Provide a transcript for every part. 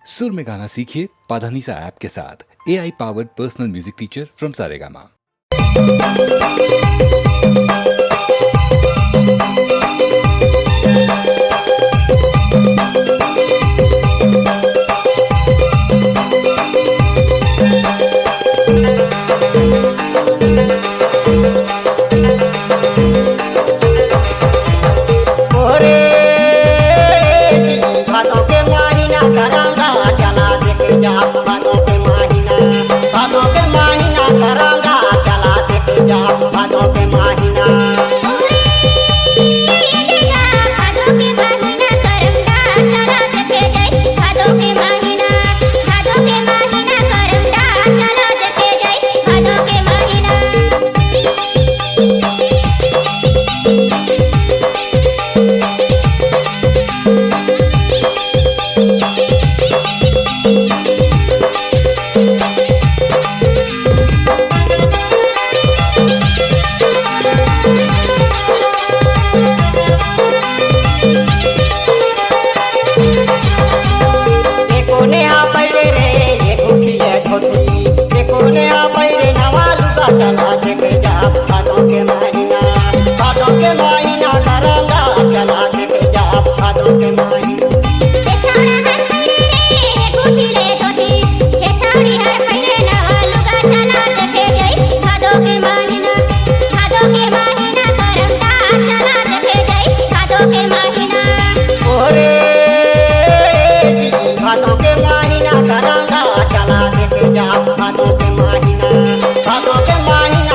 सुर में गाना सीखिए पाधानीसा ऐप के साथ। AI powered personal music teacher from Saregama. भादों के महीना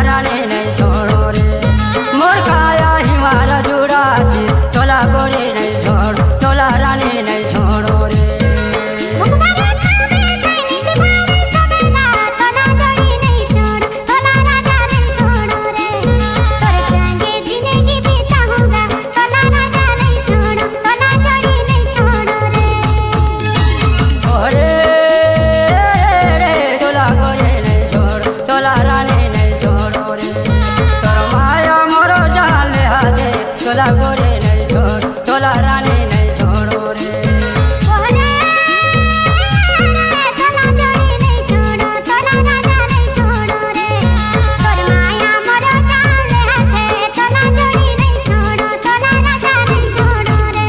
रानी नहीं छोड़ो रे मोर काया हिमारा जुड़ा थी तोला गोरी नहीं छोड़ तोला रानी नहीं छोड़ो रे तोला गोरी नहीं छोड़ तोला रानी नहीं छोड़ो रे तोला जोड़ी नहीं छोड़ो तोला राजा नहीं छोड़ो रे तोर माया मोरो जान हाथे तोला जोड़ी नहीं छोड़ो तोला राजा नहीं छोड़ो रे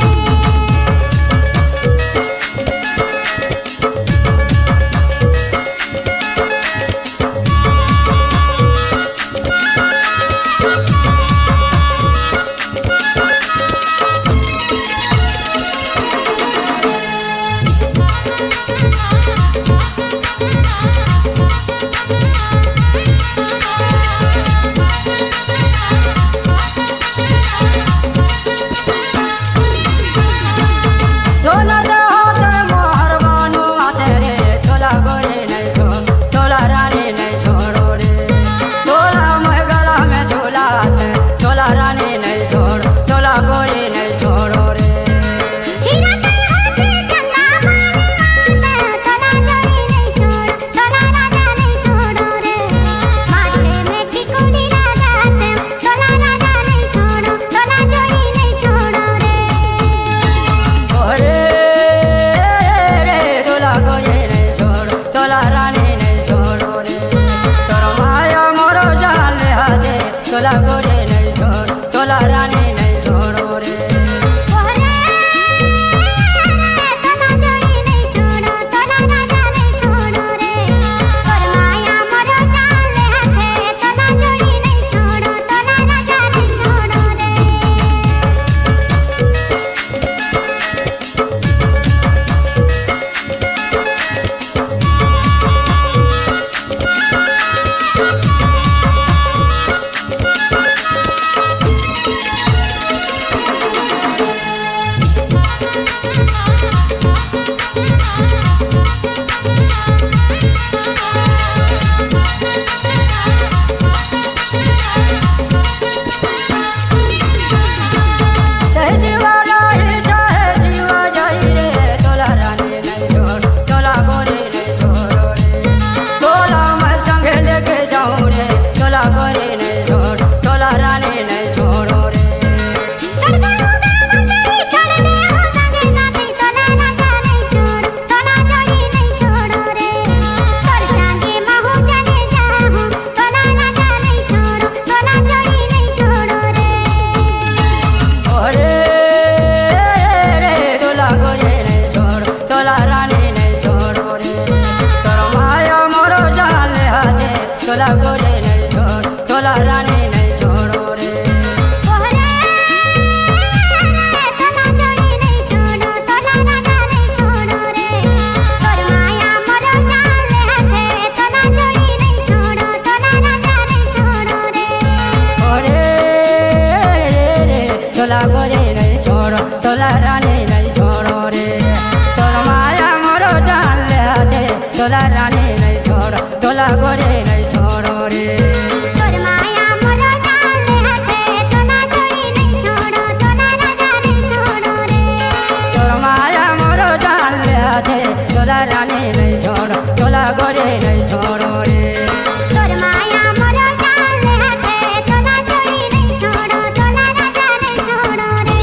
तोला गोरी नहीं छोड़ तोला रानी नहीं छोड़ो रे तोला जोड़ी नहीं छोड़ो तोला राजा नहीं छोड़ो रे तोर माया मोरो जान हाथे तोला जोड़ी नहीं छोड़ो तोला राजा नहीं छोड़ो रे तोला गोरी नहीं छोड़ तोला रानी नहीं छोड़ो रे तोला जोड़ी नहीं छोड़ो तोला राजा नहीं छोड़ो रे तोर माया मोरो जान हाथे तोला जोड़ी नहीं छोड़ो तोला राजा नहीं छोड़ो रे तोला गोरी नहीं छोड़ो तोला रानी नहीं छोड़ो रे तोर माया मोरो जान हाथे तोला रानी नहीं छोड़ो तोला गोरी नहीं छोड़ो रे तोर माया मोरो जान हाथे तोला जोड़ी नहीं छोड़ो तोला राजा नहीं छोड़ो रे तोर माया मोरो जान हाथे तोला रानी नहीं छोड़ो तोला गोरी नहीं छोड़ो रे तोर माया मोरो जान हाथे तोला जोड़ी नहीं छोड़ो तोला राजा नहीं छोड़ो रे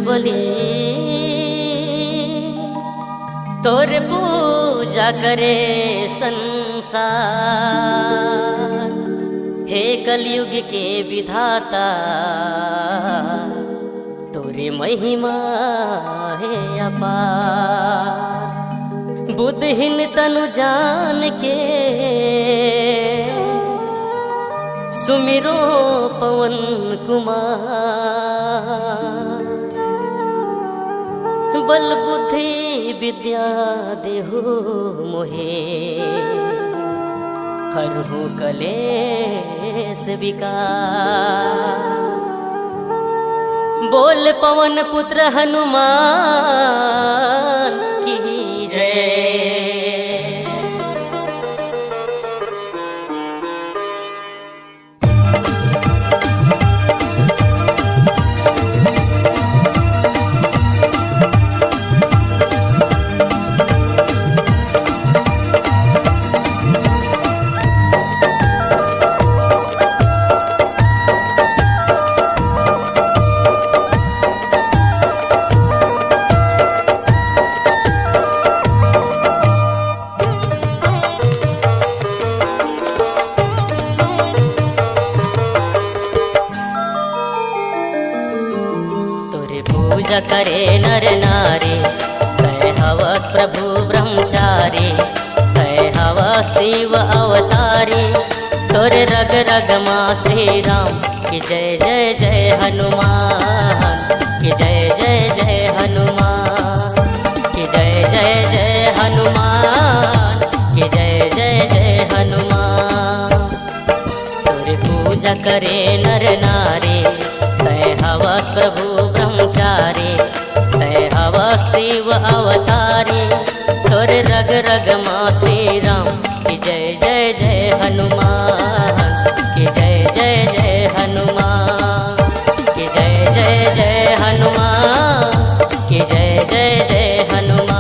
बलि तोर पूजा करे संसार। हे कलयुग के विधाता तोरे महिमा है अपार। बुद्धहीन तनु जान के सुमिरो पवन कुमार। बल बुद्धि विद्या देहु मोहे हरहु कलेश विकार। बोल पवन पुत्र हनुमान की जय। पूजा करे नर नारी कै हवस प्रभु ब्रह्मचारी। कै हवस शिव अवतारी तोरे रग रग माँ श्री राम की जय जय जय हनुमान की जय जय जय हनुमान की जय जय जय हनुमान की जय जय जय हनुमान। तोरे पूजा करे नर नारी कै हवस प्रभु ब्रह्मचारी। कै हवस शिव अवतारी तोरे रग रग माँ श्री राम की जय जय जय हनुमान की जय जय जय हनुमान की जय जय जय हनुमान की जय जय जय हनुमान।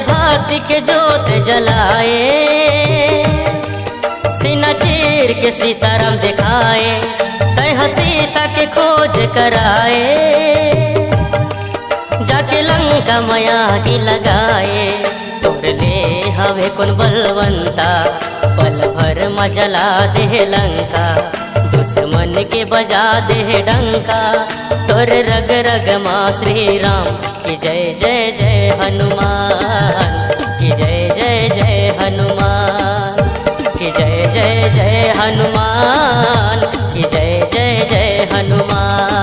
भक्ति के जोत जलाए सीना चीर के सीताराम दिखाए। तह सीता के खोज कराए जाके लंका माया की लगाए। तोड़ ले हवे कौन बलवंता पल भर में जला दे लंका। दुश्मन के बजा दे डंका तोर रग रग माँ श्री राम की जय जय जय हनुमान की जय जय जय हनुमान की जय जय जय हनुमान की जय जय जय हनुमान।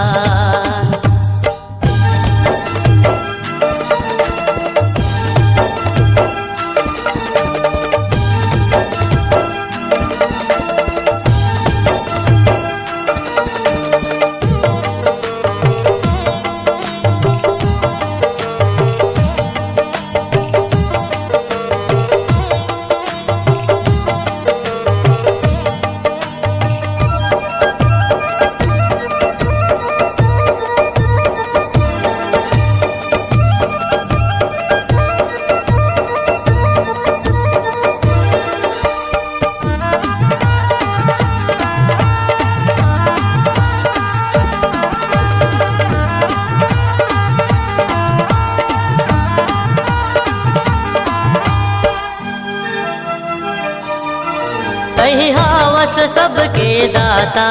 कहीं हावस सबके दाता,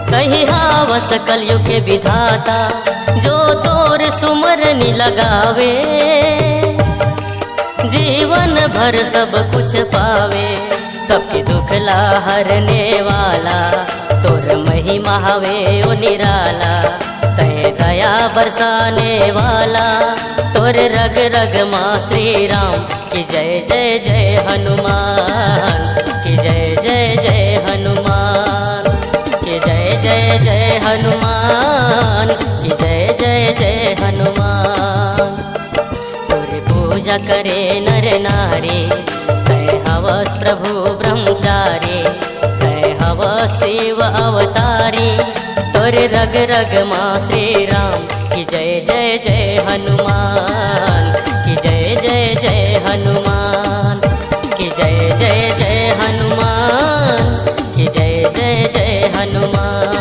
कहीं हावस कलयुग के विधाता, जो तोर सुमरनी लगावे जीवन भर सब कुछ पावे, सबके दुख ला हरने वाला, तोर महिमा हवे ओ निराला। तय दया बरसाने वाला, तोर रग रग माँ श्री राम की जय जय जय हनुमान, की जय जय जय हनुमान, की जय जय जय हनुमान, की जय जय जय हनुमान। तोरे पूजा करे नर नारी, तय हवस प्रभु ब्रह्मचारी, तय हवस शिव अवतारी, तोरे रग रग माँ श्री राम की जय जय जय हनुमान, की जय जय जय हनुमान, की जय जय जय हनुमान, की जय जय जय हनुमान,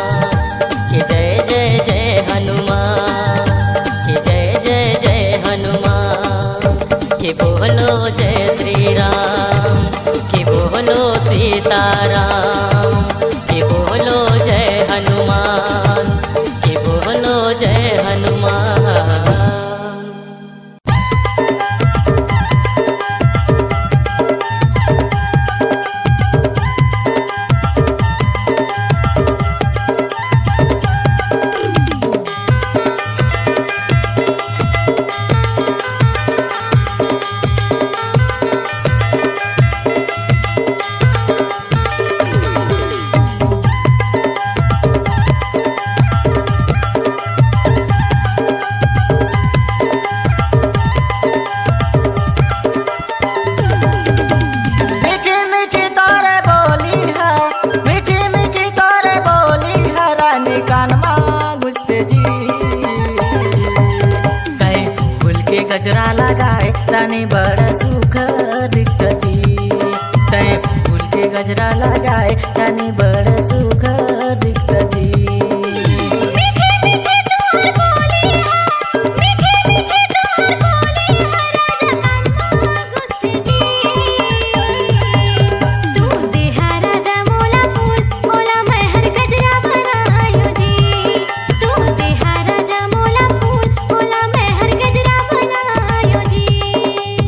की जय जय जय हनुमान, की जय जय जय हनुमान। कि बोलो जय श्री राम, कि बोलो सीताराम, कि बोलो जय हनुमान, कि बोलो जय हनुमान। गजरा लगाए रानी बड़ा सुख दिखती, तय फूल के गजरा लगाए रानी बड़ा सुख दिखती।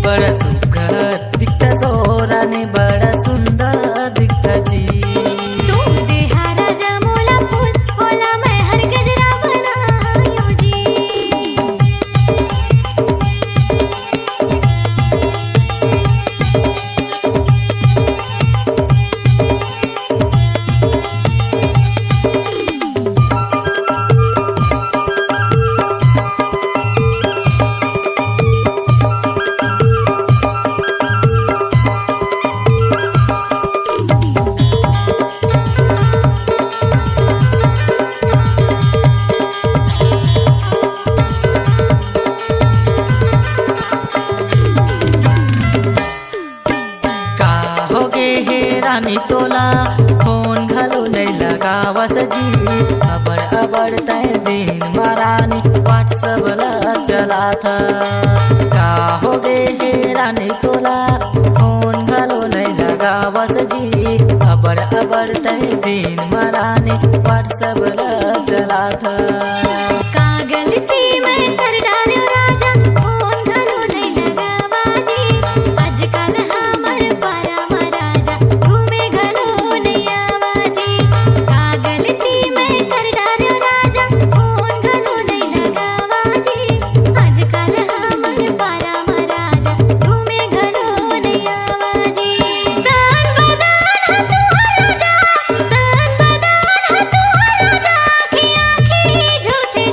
बड़ा सुखर दिखता सो रानी बड़ा सुंदर दिखता जी। तू देहा राजा मोला फूल बोला मैं हर गजरा बनायो जी। रानी तोला फोन घलो नहीं लगावस जी, अबड़ अबड़ तय दिन मारानी व्हाट्सएप ला चला था। का हो गे हे रानी तोला फोन घलो नहीं लगावस जी, अबड़ अबड़ तय दिन मारानी व्हाट्सएप ला चला था। का गलती मैं कर डालो राजा फोन घलो नहीं लगावा जी, आजकल हमर पारा महाराजा घूमे घलो नहीं आवा जी। का गलती मैं कर डालो राजा फोन घलो नहीं लगावा जी, आजकल हमर पारा महाराजा घूमे घलो नहीं आवा जी। दान बदान तू राजा, दान बदान तू राजा, आँखी आँखी झूठे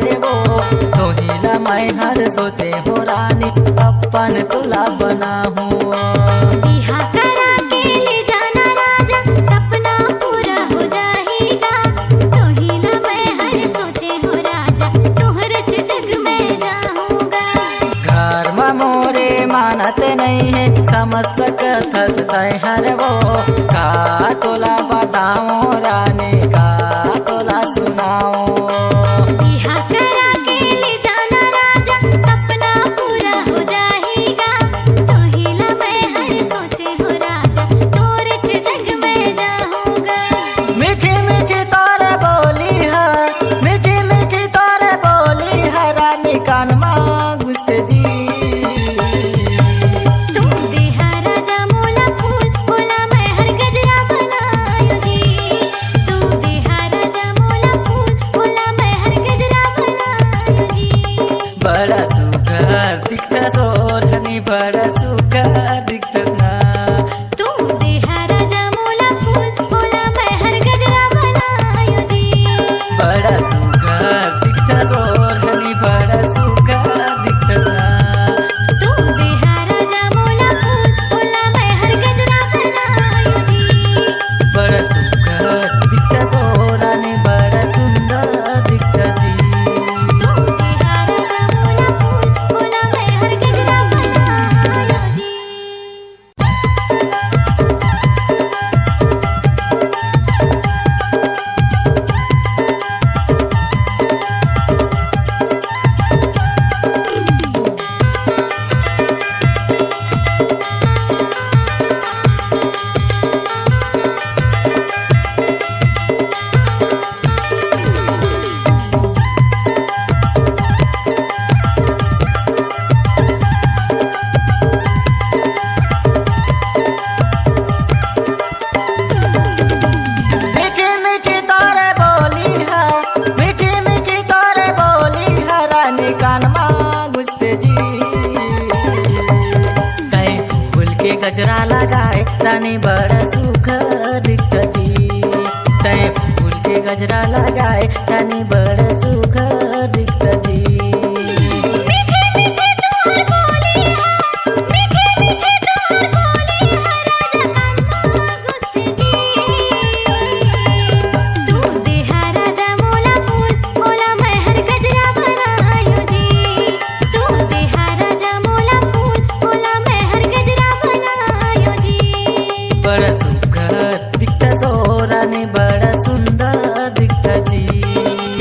देवो तोहिला मैं हर सोचे हो रानी अपन तुला बनाहूँ। बिहा करा के ले जाना राजा सपना पूरा हो जाएगा तोहिला मैं हर सोचे हो राजा तोहर जग में जाऊंगा। घर में मोरे मानत नहीं है समझ सकत हर वो का तोला बताओ रानी का तोला सुनाओ। बिहा करा के ले जाना राजा सपना पूरा हो जाएगा तोहिला मैं हर सोचे हो राजा तोर जग में जाऊंगा। मीठी मीठी तोरे बोली है मीठी मीठी तोरे बोली है रानी कान में घुसते जी। तू देहा राजा मोला फूल बोला मैं हर गजरा बनायो जी। तू देहा राजा मोला फूल बोला मैं हर गजरा बनायो जी। बड़ा सुखर दिखता सोरहनी बड़ा सुखर दिखता ना। तू देहा राजा मोला फूल बोला मैं हर गजरा बनायो जी। बड़ा सुखर दिखता सोरहनी बड़ा सुखर दिखता ना। तू देहा राजा मोला फूल बोला मैं हर गजरा बनायो जी। बड़ा सुखर दिखता सोरहनी बड़ा सुंदर दिखता जी। तू देहा राजा मोला फूल बोला मैं हर गजरा बनायो जी। मीठी मीठी तोरे बोली है मीठी मीठी तोरे बोली है रानी कान में घुसते जी। कहीं फूल के गजरा लगाए रानी बड़ा सुख दिखता जी। कहीं फूल के गजरा लगाए रानी बड़ा सुख दिखता जी। मीठे मीठे तोहर बोली है मीठे मीठे तोहर बोली है राजा कान में घुसते जी। तू देहा राजा मोला फूल बोला मैं हर गजरा बनायो जी। तू देहा राजा मोला फूल बोला मैं हर गजरा बनायो जी। बड़ा सुख दिखता सो रानी बड़ा सुंदर दिखता जी।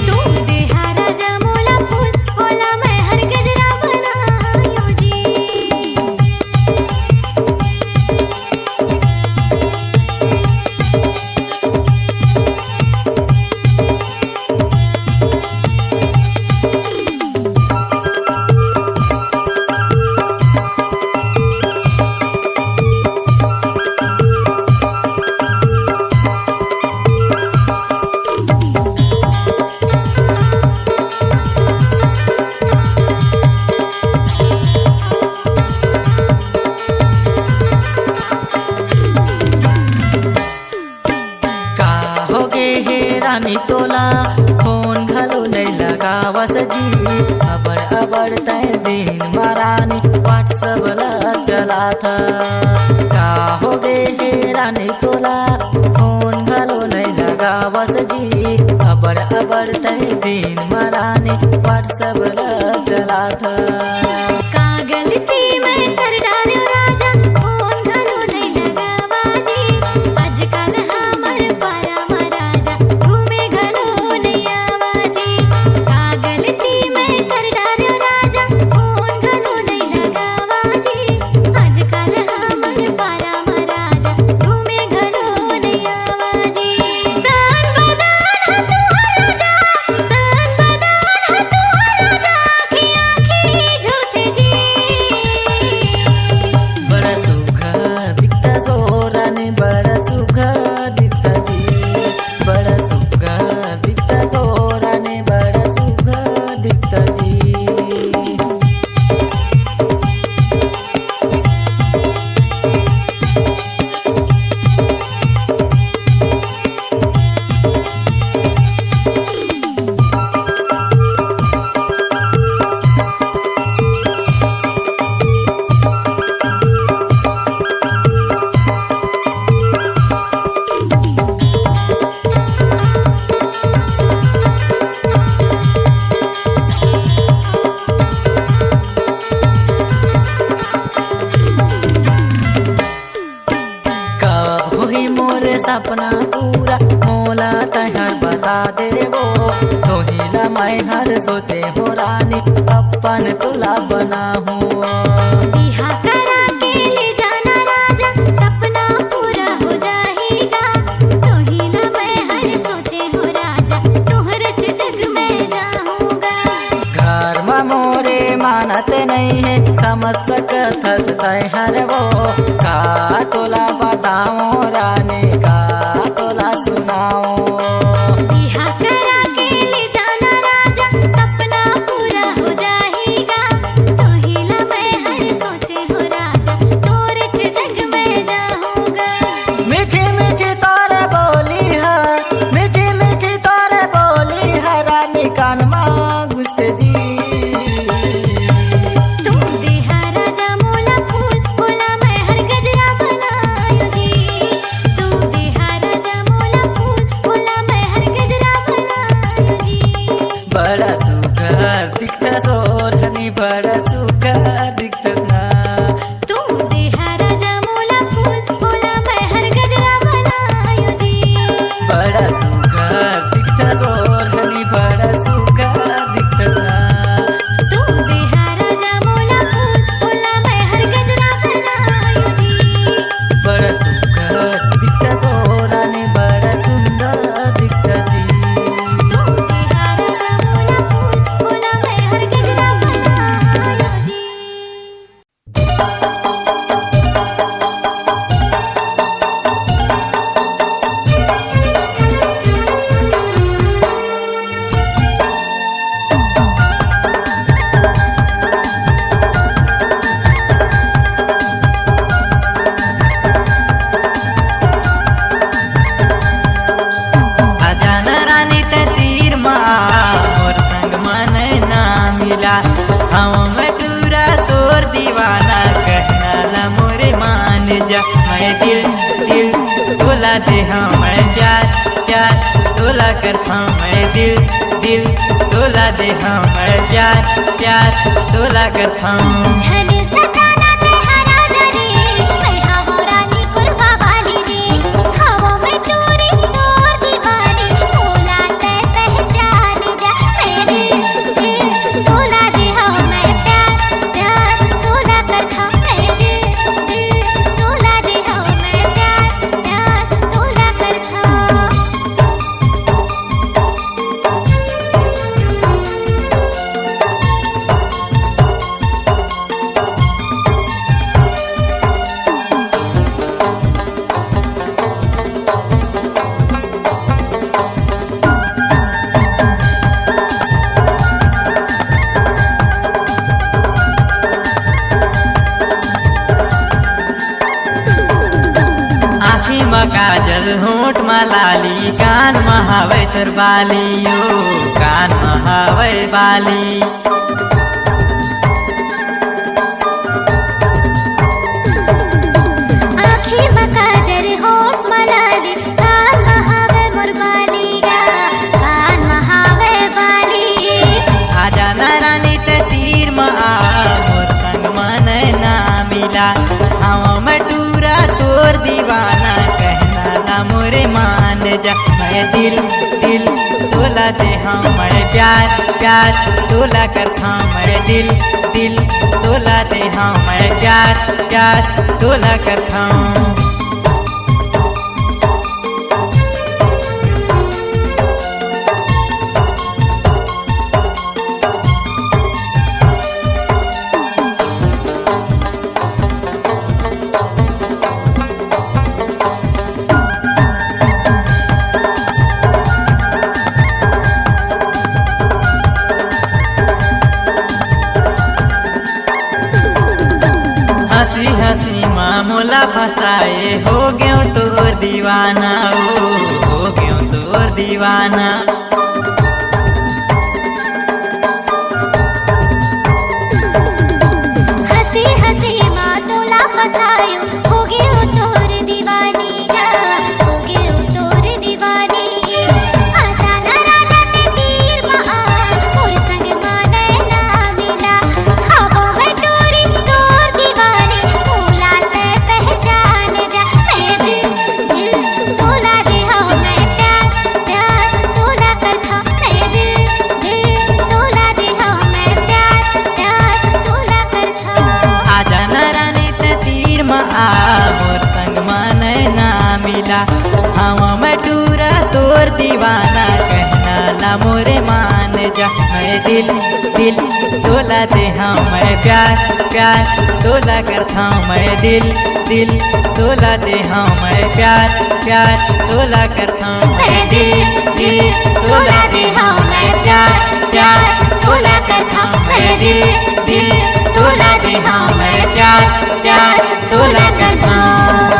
तू देहा राजा मोला फूल बोला मैं हर गजरा बनायो जी। का होगे हे रानी तोला फोन घलो नहीं लगावस जी। अबर अबर तय दिन मारानी व्हाट्सअप ला चला था। का होगे हे रानी तोला फोन घलो नहीं लगावस जी। अबर अबर तय दिन मारानी व्हाट्सअप ला चला था। का गलती मैं कर डालो राजा फोन घलो नहीं लगावा जी। आजकल हमर पारा महाराजा घूमे घलो नहीं आवा जी। का गलती मैं कर डालो राजा फोन घलो नहीं लगावा जी। आजकल हमर पारा महाराजा घूमे घलो नहीं आवा जी। दान बदान ह तुहरा जा दान बदान ह तुहरा जा की आँखी झूठे जी। बड़ा सुख दिखता सो रानी बड़ा सुख दिखता जी। बड़ा सुख दिखता सो रानी बड़ा सुख दिखता जी। मैं हर सोचे हो रानी अपन तुला बनाऊं। बिहा करा के ले जाना राजा सपना पूरा हो जाएगा। तो ही ना मैं हर सोचे हो राजा तोहरे जग में जाऊंगा। घर में मोरे मानते नहीं है समझ सकत हर वो का तोला बताऊं रानी का तोला सुनाऊं। बिहा करा के ले जाना राजा सपना पूरा हो जाएगा। तो ही ना मैं हर सोचे हो राजा तोरे जग में जाऊंगा। मीठी मीठी तोरे बोली है मीठी मीठी तोरे बोली है रानी कान में घुसते जी। तुम देहा राजा मोला फूल बोला मैं हर गजरा बनायो जी। तुम देहा राजा मोला फूल बोला मैं हर गजरा बनायो जी। बड़ा सुखर दिखता सोरहनी बड़ा सुखर दिखता ना। तुम देहा राजा मोला फूल बोला मैं हर गजरा बनायो जी। बड़ा सुखर दिखता सोरहनी बड़ा सुखर दिखता ना। तुम देहा राजा मोला फूल बोला मैं हर गजरा बनायो जी। बड़ा सुखर दिखता सोरहनी बड़ा सुंदर दिखता जी। तुम देहा राजा मोला फूल बोला मैं हर गजरा बनायो जी। अजाना रानी ते तीर मोर संग मन ना मिला। हम मैं टूरा तोर दीवाना कहना ला मोरे मान जा। मैं दिल दिल तोला दे हम मैं प्यार प्यार तोला करता मैं दिल दिल तोला दे हम मैं प्यार प्यार तोला करता। झनी सताना ते हरा जरी मैं हवो रानी कुर्बा वाली रे। हवो मैं चोरी तोर दीवानी तोला ते पहचान जा। मैं दिल दिल तोला दे हवो मैं प्यार प्यार तोला करता। मैं दिल दिल तोला दे हवो मैं प्यार प्यार तोला करता। आँखी में काजल होठ में लाली कान में हवे तर बाली ओ कान में हवे बाली। आँखी में काजल होठ में लाली कान में हवे मोर बाली गा कान में हवे बाली। आजा ना रानी ते तीर में आ मोर संग मन ना मिला। हम मैं टूरा तोर दीवाना कहना ला मोरे मान जा। मैं दिल दिल तोला दे हम मैं प्यार प्यार तोला करता। मैं दिल दिल तोला दे हम मैं प्यार प्यार तोला करता। हंसी हंसी मामूला फसाए हो गयो तोर दीवाना ओ हो गयो तोर दीवाना। हंसी हंसी माँ तोला फसायो हो गयो तोर दीवानी गा हो गयो तोर दीवानी। आजा ना राजा ते तीर में आ मोर संग माने ना मिला। हवो मैं टोरी तोर दीवानी तोला ते पहचान जा। मैं दिल दिल तोला दे हवो मैं प्यार प्यार तोला दिल दिल तोला दे हाँ मैं प्यार प्यार तोला करता हूँ मैं दिल दिल तोला दे हाँ मैं प्यार प्यार तोला करता हूँ मैं दिल दिल तोला दे हाँ मैं प्यार प्यार तोला करता हूँ मैं दिल दिल तोला दे हाँ मैं प्यार प्यार तोला करता हूँ।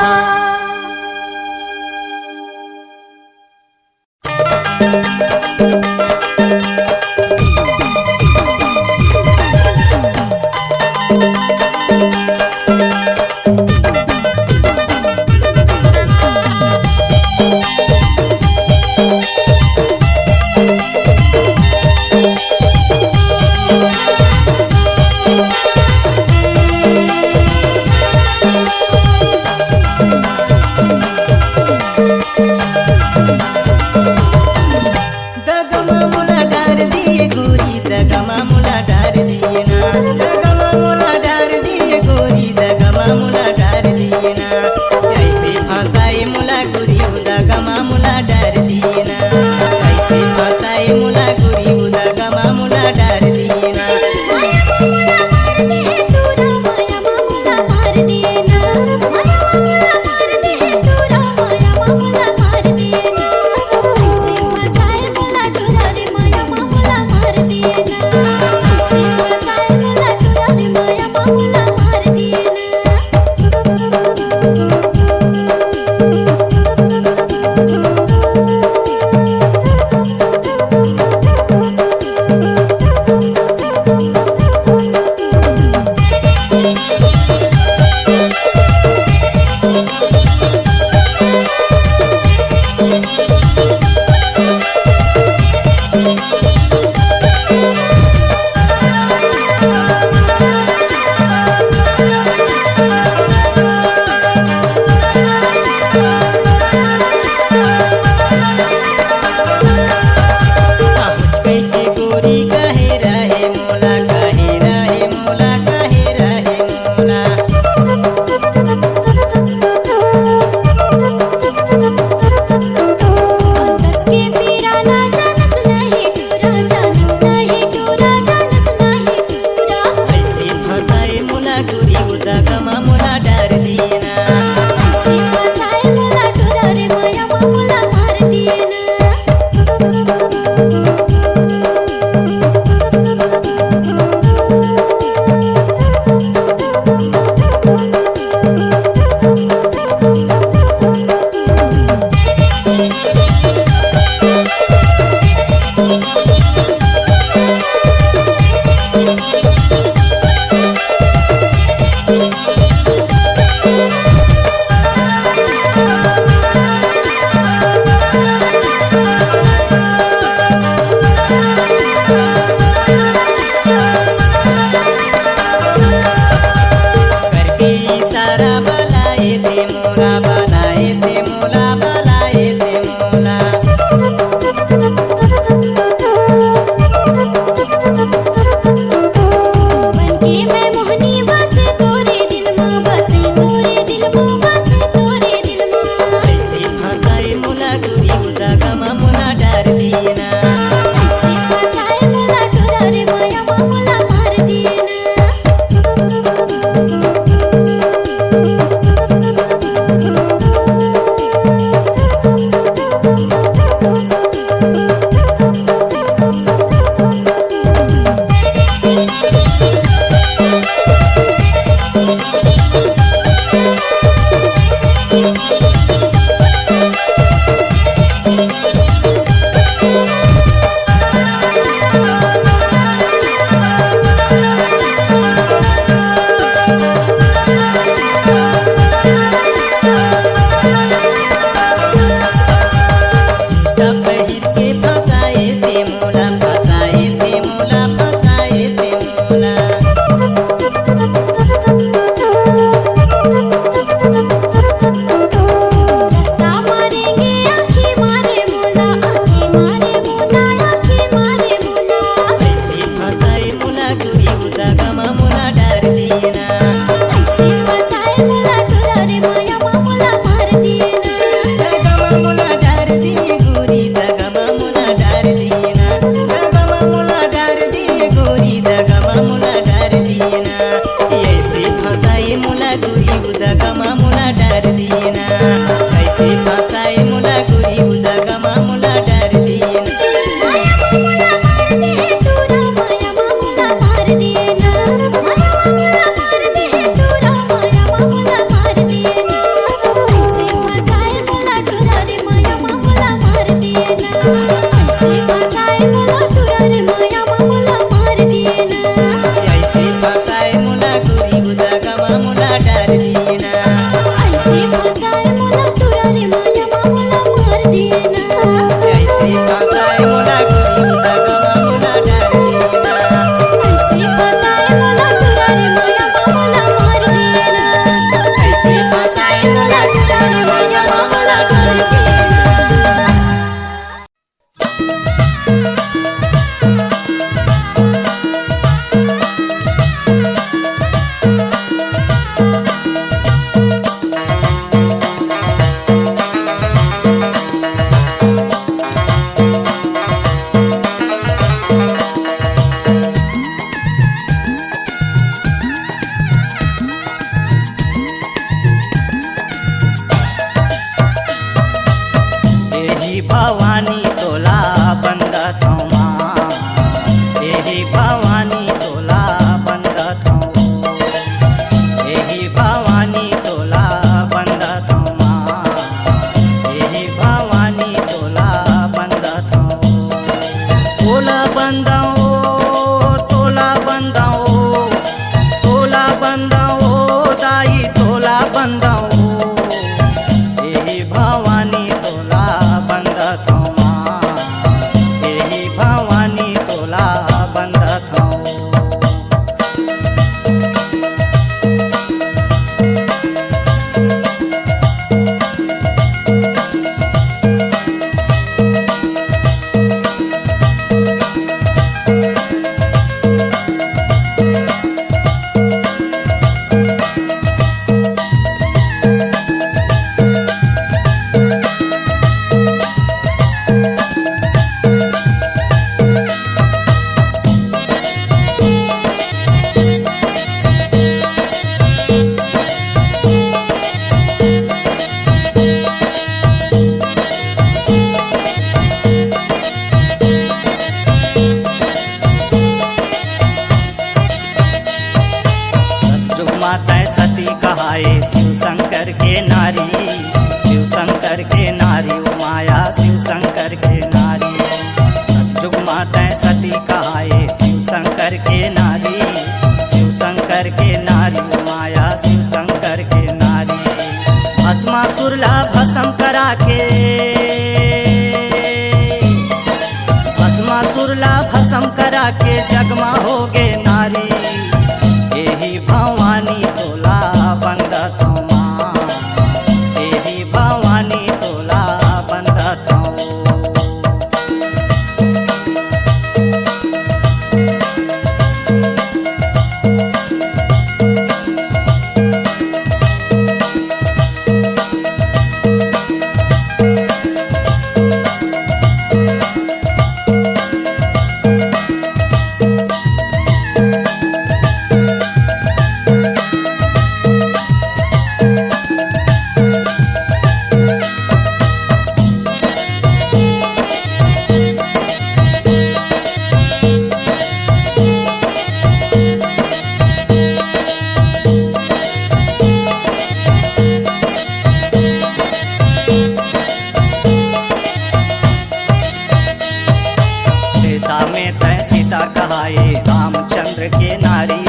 रामचंद्र के नारी,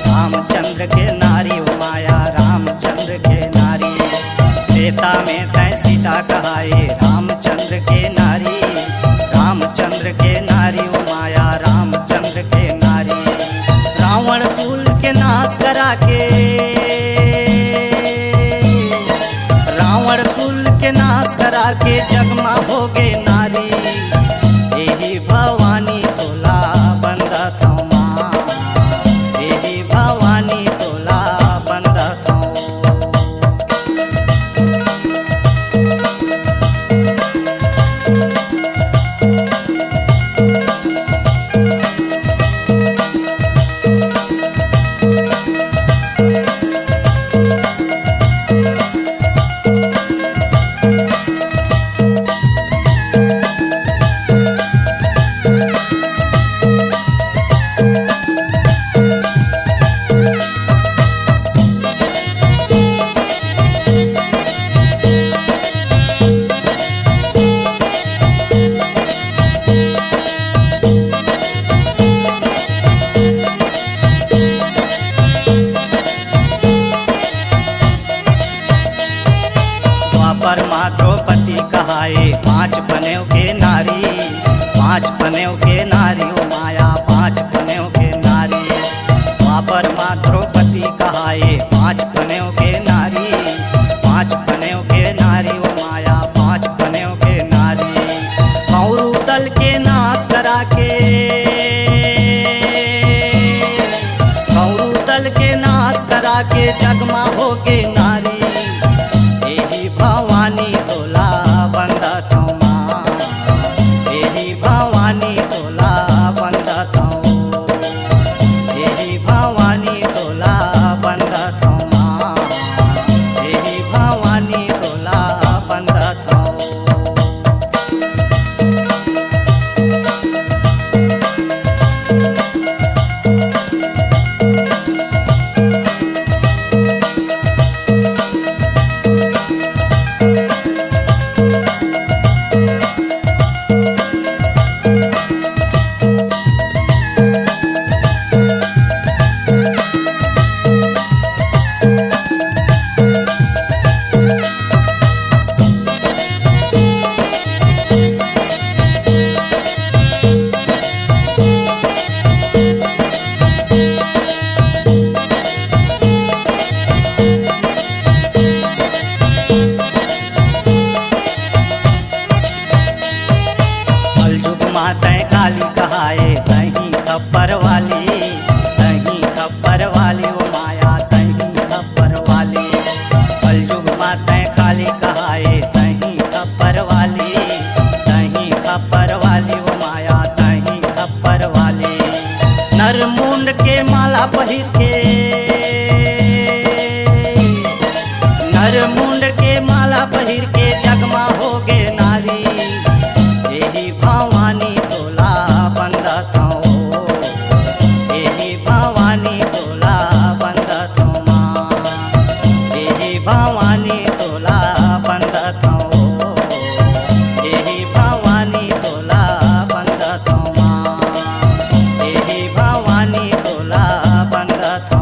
रामचंद्र के नारी ओ माया रामचंद्र के नारी। त्रेता में तय सीता कहाए रामचंद्र के नारी, रामचंद्र के नारी ओ माया रामचंद्र के नारी। रावण कुल के नाश करा के, रावण कुल के नाश करा के जगमा हो गे नारी। यही भवानी तोला बंदत हूँ माँ, यही भवानी तोला बंदत हूँ। परमा द्रौपदी कहाए पांच बनेव के नारी, पांच बनेव के नारी ओ माया पांच बनेव के नारी। परमा द्रौपदी कहाए पांच बनेव के नारी, पांच बनेव के नारी ओ माया पांच बनेव के नारी। कौरव दल के नाश करा के, कौरव दल के नाश करा के जगमा हो गे नारी। यही भवानी तोला बंदत हूँ माँ, यही भवानी तोला बंदत हूँ, यही भवानी तोला बंदत हूँ माँ, यही भवानी तोला बंदत हूँ। तय काली कहाए तही खबर वाली, तही खबर वाली ओ माया तही खबर वाली। कलयुग माँ तय काली कहाए तही खबर वाली, तही खबर वाली ओ माया तही खबर वाली। नर मुंड के माला पहिर के, नर मुंड के माला पहिर के जगमा हो गे नारी। यही भवानी तोला बंदत हूँ, यही भवानी तोला बंदत हूँ माँ, यही भवानी तोला बंदत हूँ, यही भवानी तोला बंदत हूँ माँ, यही भवानी तोला बंदत हूँ।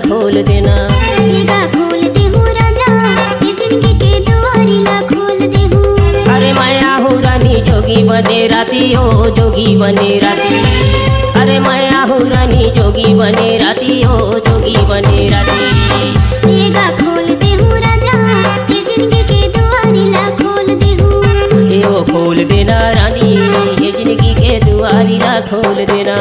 खोल देना। येगा खोल दे हूँ राजा, ये जिंदगी के दुआरी ला खोल दे हूँ। अरे माया हो रानी जोगी बने राती ओ जोगी बने राती। अरे माया हो रानी जोगी बने राती ओ जोगी बने राती। येगा खोल दे हूँ राजा, ये जिंदगी के दुआरी ला खोल दे हूँ। ये वो खोल देना रानी, ये जिंदगी के दुआरी ला खोल देना।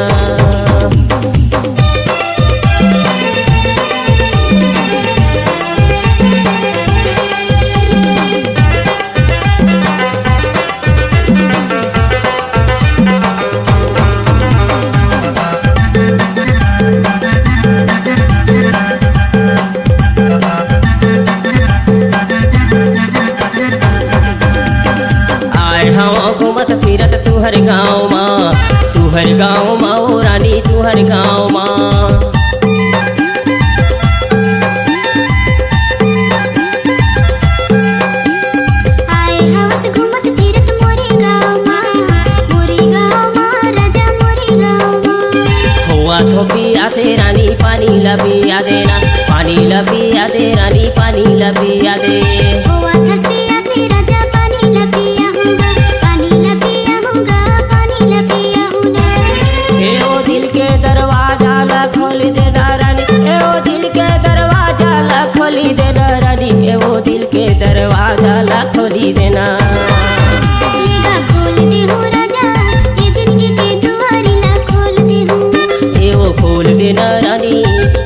घूमत फिरत तुहर गाँव माँ ओ रानी तुहर गाँव माँ। आए हवस घूमत फिरत मोरे गाँव माँ राजा मोरे गाँव माँ। हुआ थोपिया से रानी पानी लबिया देना, पानी लबिया दे रानी पानी लबिया दे। हुआ थसपिया से राजा पानी लपिया हूँगा, पानी लपिया हूँगा, पानी लपिया हूँगा। ए ओ दिल के दरवाजा ला खोल देना रानी, ए ओ दिल के दरवाजा ला खोली देना रानी, ए ओ दिल के दरवाजा ला खोली देना। येगा खोल दे हूँ राजा, ये जिंदगी के दुआरी ला खोल दे हूँ। ए वो खोल देना रानी,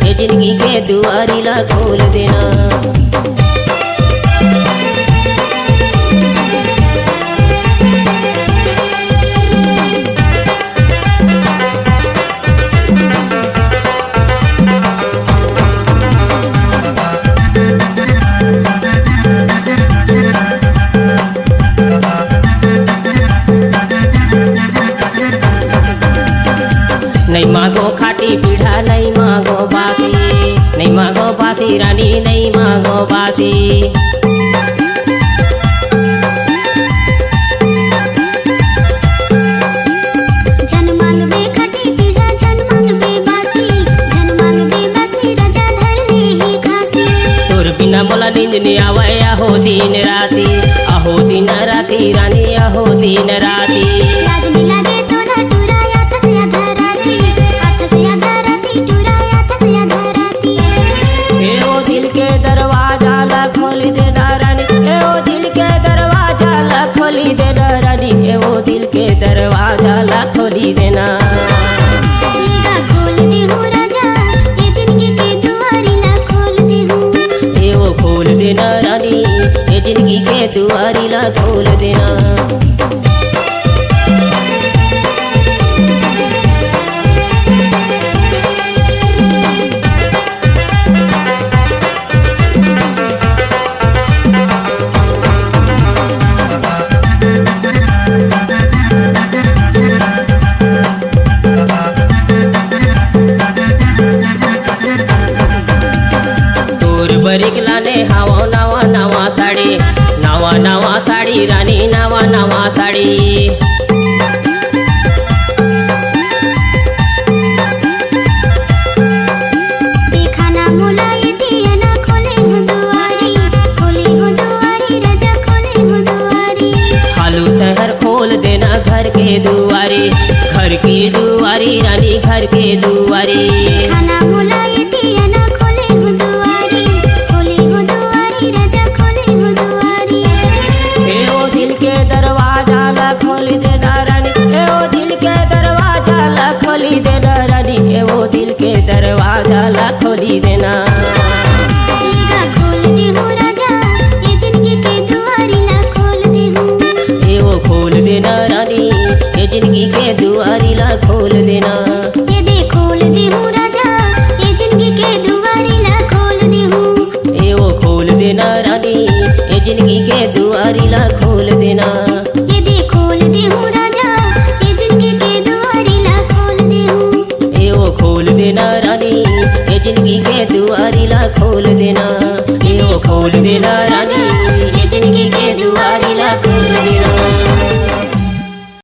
ये जिंदगी के दुआरी ला खोल देना। नहीं मांगो खाटी पीढ़ा नहीं मांगो बासी, नहीं मांगो बासी रानी नहीं मांगो बासी। जन मांगबे खटी पीढ़ा जन मांगबे बासी, जन मांगबे बासी राजा धर ले ही खासी। तोर बिना बोला नींद नहीं आवे आहो दिन राती, आहो दिन राती रानी आहो दिन राती। लाज नहीं लागे तो ना टुराया थस आधा राती, हाथ से आधा राती टुराया थस आधा राती। ए ओ दिल के दरवाजा ला खोली देना रानी, ए ओ दिल के दरवाजा ला खोली देना रानी, ए ओ दिल के दरवाजा ला खोली देना। येगा खोल दे हूँ राजा, ये जिंदगी के दुआरी ला खोल दे हूँ। ए वो खोल देना रानी, ये जिंदगी के दुआरी ला खोल देना। तोर बरीक लाने हावा नावा नावा साडी, नावा नावा साडी रानी नावा नावा साडी। देखा ना मोला येते ना खोले हूँ दुआरी, खोले हूँ दुआरी राजा खोले हूँ दुआरी। हालू तहर खोल देना घर के दुआरी, घर की दुआरी रानी घर के दुआरी। खाना मोला येते ना खोले हूँ दुआरी, खोले हूँ दुआरी राजा खोले हूँ दुआरी। ए ओ दिल के दरवाजा ला खोली देना रानी, ए ओ दिल के दरवाजा ला खोली देना रानी, ए ओ दिल के दरवाजा ला खोली देना। येगा खोल दे हूँ राजा, ये जिंदगी के दुआरी ला खोल दे हूँ। ए वो खोल देना रानी, ये जिंदगी के दुआरी ला खोल देना। ये दे खोल दे हूँ राजा, ये जिंदगी के दुआरी ला खोल दे हूँ। ए वो खोल देना रानी, ये जिंदगी के दुआरी ला खोल देना। ये दे खोल दे हूँ राजा, ये जिंदगी के दुआरी ला खोल दे हूँ। ए वो खोल देना रानी, ये जिंदगी के दुआरी ला खोल देना। ए वो खोल देना